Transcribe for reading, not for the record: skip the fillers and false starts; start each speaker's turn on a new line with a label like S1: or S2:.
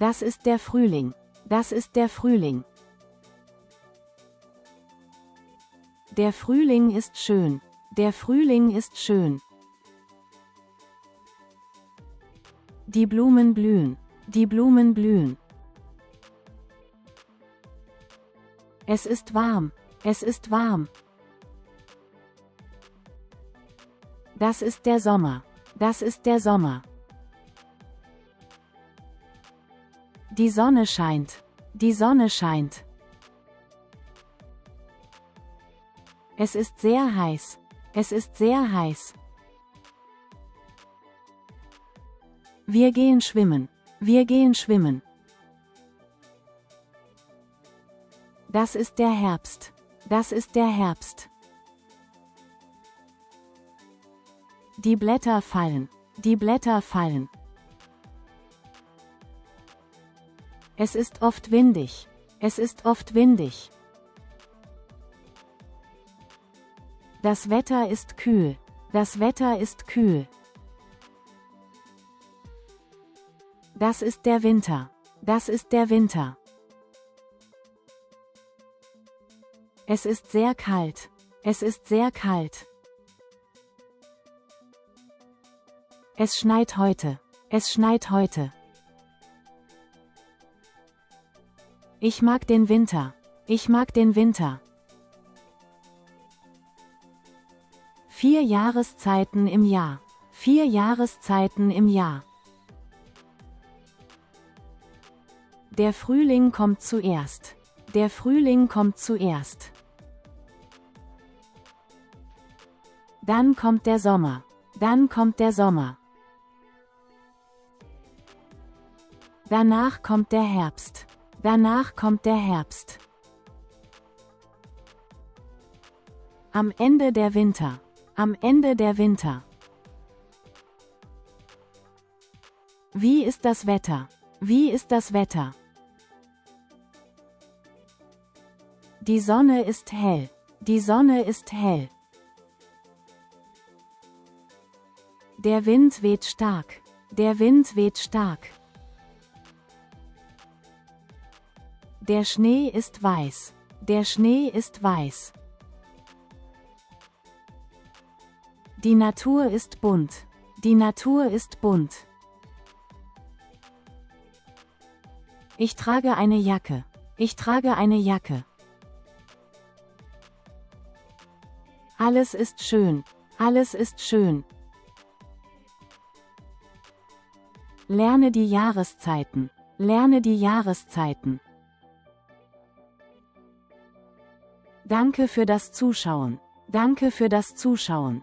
S1: Das ist der Frühling. Das ist der Frühling. Der Frühling ist schön. Der Frühling ist schön. Die Blumen blühen. Die Blumen blühen. Es ist warm. Es ist warm. Das ist der Sommer. Das ist der Sommer. Die Sonne scheint. Die Sonne scheint. Es ist sehr heiß. Es ist sehr heiß. Wir gehen schwimmen. Wir gehen schwimmen. Das ist der Herbst. Das ist der Herbst. Die Blätter fallen. Die Blätter fallen. Es ist oft windig. Es ist oft windig. Das Wetter ist kühl. Das Wetter ist kühl. Das ist der Winter. Das ist der Winter. Es ist sehr kalt. Es ist sehr kalt. Es schneit heute. Es schneit heute. Ich mag den Winter. Ich mag den Winter. 4 Jahreszeiten im Jahr. 4 Jahreszeiten im Jahr. Der Frühling kommt zuerst. Der Frühling kommt zuerst. Dann kommt der Sommer. Dann kommt der Sommer. Danach kommt der Herbst. Danach kommt der Herbst. Am Ende der Winter. Am Ende der Winter. Wie ist das Wetter? Wie ist das Wetter? Die Sonne ist hell. Die Sonne ist hell. Der Wind weht stark. Der Wind weht stark. Der Schnee ist weiß. Der Schnee ist weiß. Die Natur ist bunt. Die Natur ist bunt. Ich trage eine Jacke. Ich trage eine Jacke. Alles ist schön. Alles ist schön. Lerne die Jahreszeiten. Lerne die Jahreszeiten. Danke für das Zuschauen. Danke für das Zuschauen.